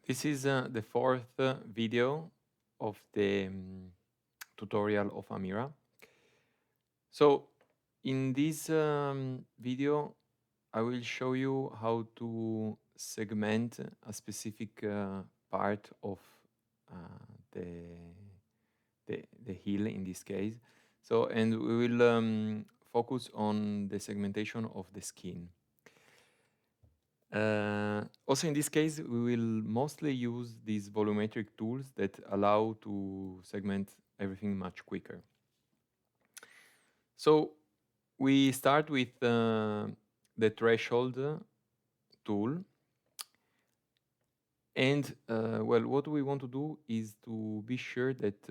This is the fourth video of the tutorial of Amira. So in this video, I will show you how to segment a specific part of uh, the, the heel in this case. So, and we will focus on the segmentation of the skin. Also in this case, we will mostly use these volumetric tools that allow to segment everything much quicker. So we start with the threshold tool. And well, what we want to do is to be sure that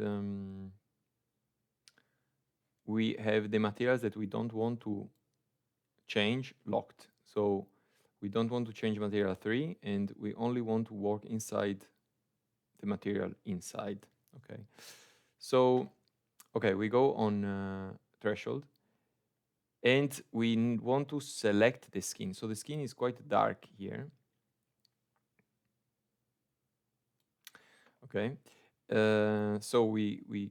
we have the materials that we don't want to change locked. So we don't want to change material 3, and we only want to work inside the material inside. Okay. So, okay, we go on threshold, and we want to select the skin. So the skin is quite dark here. Okay. So we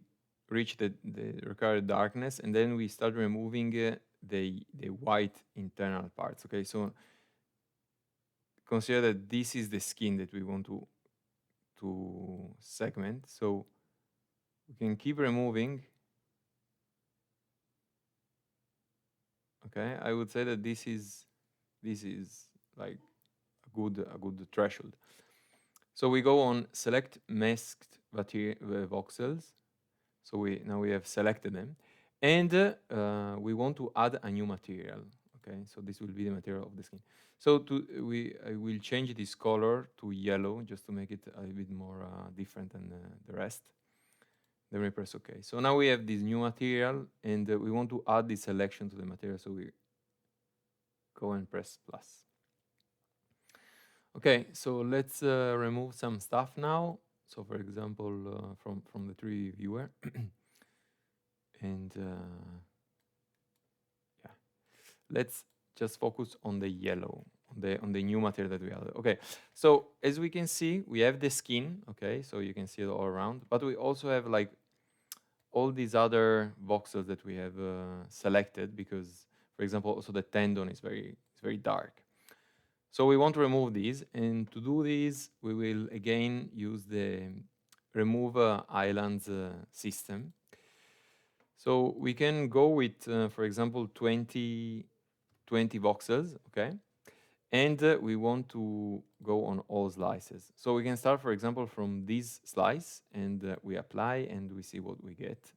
reach the required darkness, and then we start removing the white internal parts. Okay. So consider that this is the skin that we want to segment. So we can keep removing. Okay, I would say that this is like a good threshold. So we go on select masked voxels. So now we have selected them, and we want to add a new material. Okay, so this will be the material of the skin. So I will change this color to yellow just to make it a bit more different than the rest. Then we press OK. So now we have this new material, and we want to add this selection to the material. So we go and press plus. Okay, so let's remove some stuff now. So for example, from the 3D viewer, and yeah, let's just focus on the yellow, on the new material that we added. Okay, so as we can see, we have the skin. Okay, so you can see it all around, but we also have like all these other voxels that we have selected because, for example, also the tendon is very dark. So we want to remove these, and to do this, we will again use the remove islands system. So we can go with, for example, 20 voxels, okay? And we want to go on all slices. So we can start, for example, from this slice, and we apply, and we see what we get.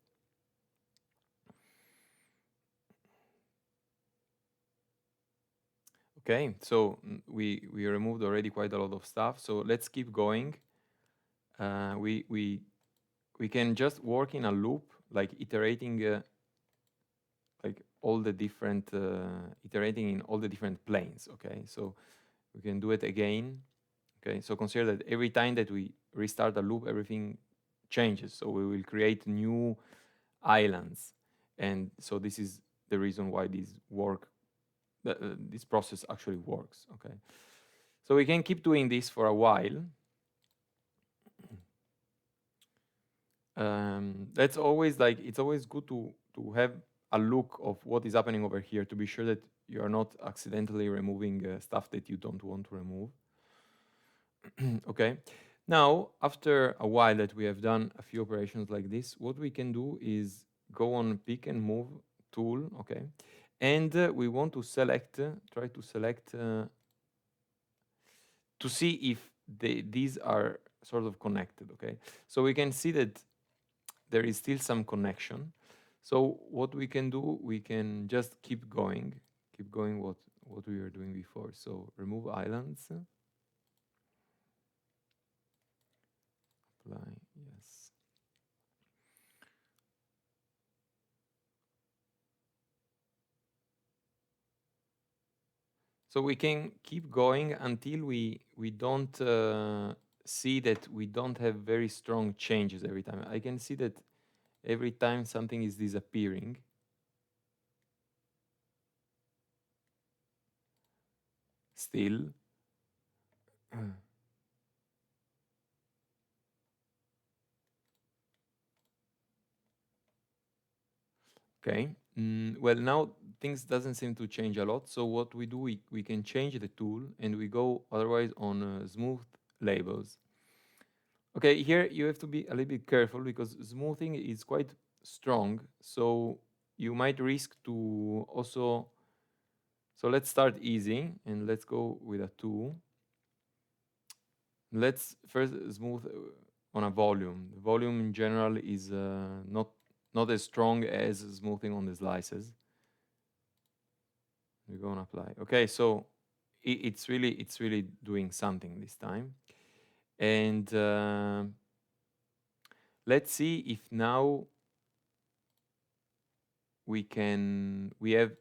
Okay, so we removed already quite a lot of stuff. So let's keep going. We can just work in a loop, like iterating, like all the different iterating in all the different planes. Okay, so we can do it again. Okay, so consider that every time that we restart a loop, everything changes. So we will create new islands, and so this is the reason why this process actually works. Okay, so we can keep doing this for a while. That's always like, it's always good to have a look of what is happening over here to be sure that you are not accidentally removing stuff that you don't want to remove. Okay, now after a while that we have done a few operations like this, what we can do is go on pick and move tool. Okay, and we want to select, try to select to see if these are sort of connected. Okay, so we can see that there is still some connection. So what we can do, we can just keep going what we were doing before. So remove islands, apply, yes. So we can keep going until we don't see that we don't have very strong changes every time. I can see that every time something is disappearing. Still. Okay. Well, now things doesn't seem to change a lot. So what we do, we can change the tool and we go otherwise on smooth labels. Okay, here you have to be a little bit careful because smoothing is quite strong. So you might risk to also. So let's start easy and let's go with a 2. Let's first smooth on a volume. The volume in general is not as strong as smoothing on the slices. We're going to apply. Okay, so it's really doing something this time. And let's see if now we have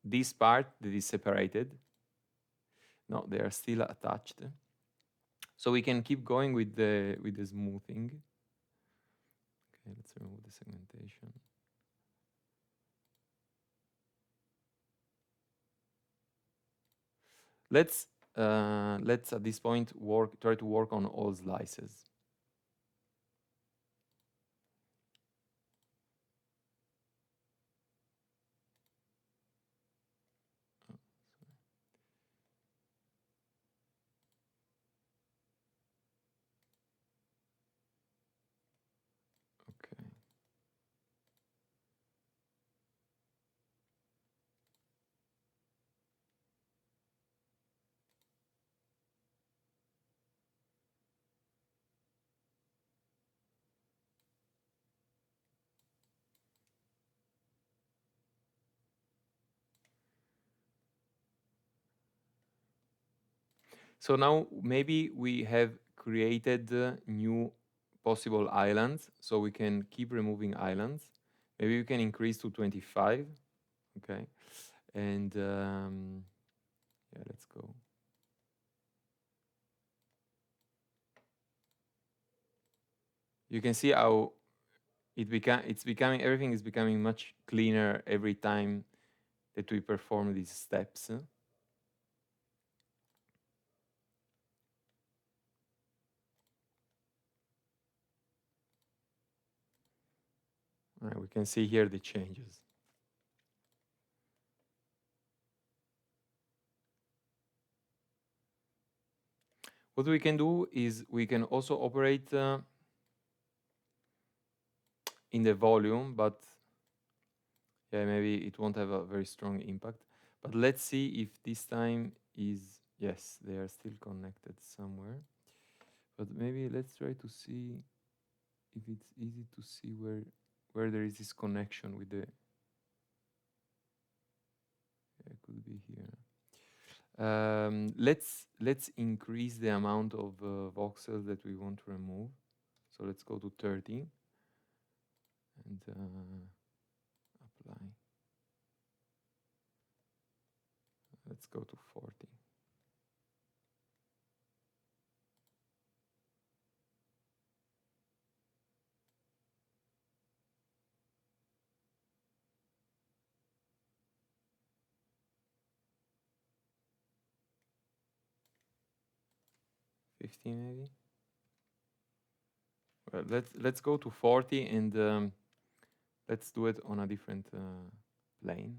this part that is separated. No, they are still attached. So we can keep going with the smoothing. Okay, let's remove the segmentation. Let's at this point try to work on all slices. Okay. So now maybe we have created new possible islands, so we can keep removing islands. Maybe we can increase to 25. Okay, and yeah, let's go. You can see how it's becoming everything is becoming much cleaner every time that we perform these steps. We can see here the changes. What we can do is we can also operate in the volume, but yeah, maybe it won't have a very strong impact. But let's see if this time is, yes, they are still connected somewhere. But maybe let's try to see if it's easy to see where there is this connection with the, it could be here. Let's increase the amount of voxels that we want to remove. So let's go to 30 and apply. Let's go to 40. Maybe. Well, let's go to 40 and let's do it on a different plane.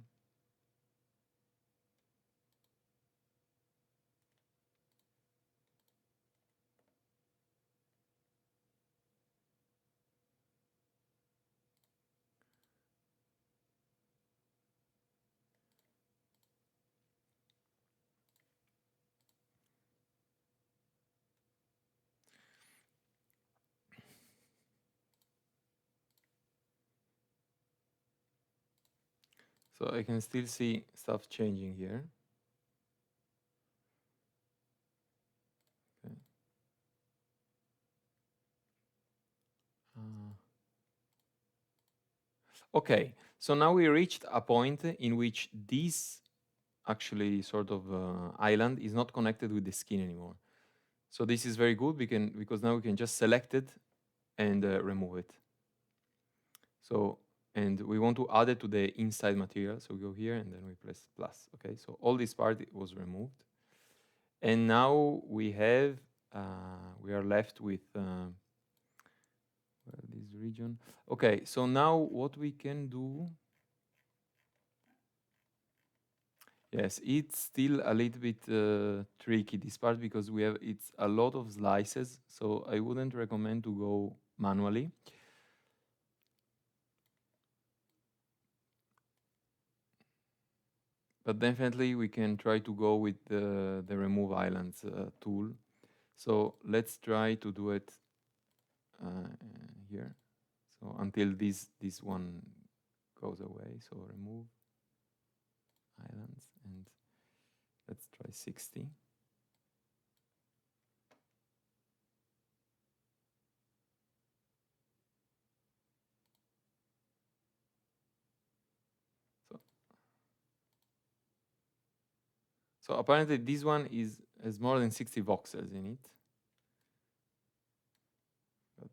So I can still see stuff changing here. Okay. Okay, so now we reached a point in which this actually sort of island is not connected with the skin anymore. So this is very good because now we can just select it and remove it. So, and we want to add it to the inside material. So we go here and then we press plus. Okay, so all this part was removed. And now we are left with this region. Okay, so now what we can do Yes, it's still a little bit tricky this part because it's a lot of slices, so I wouldn't recommend to go manually. But definitely we can try to go with the remove islands tool. So let's try to do it here. So until this one goes away. So remove islands and let's try 60. So so apparently this one has more than 60 voxels in it. But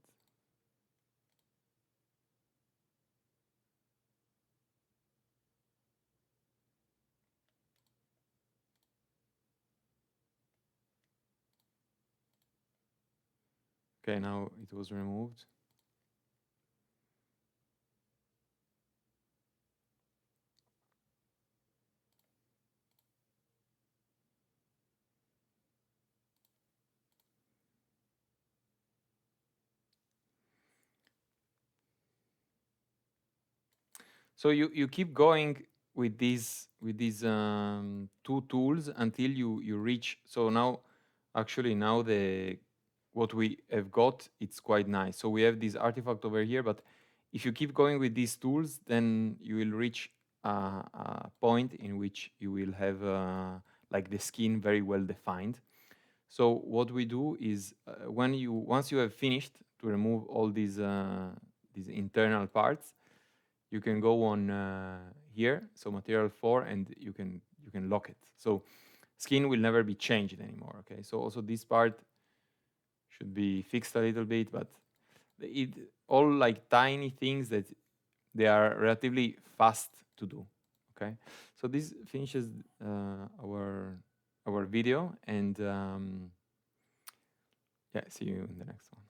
okay, now it was removed. So you keep going with these two tools until you reach. So now, actually now the what we have got, it's quite nice. So we have this artifact over here, but if you keep going with these tools, then you will reach a point in which you will have like the skin very well defined. So what we do is once you have finished to remove all these internal parts, you can go on here, so material 4, and you can lock it. So skin will never be changed anymore. Okay, so also this part should be fixed a little bit, but it all like tiny things that they are relatively fast to do. Okay, so this finishes our video, and yeah, see you in the next one.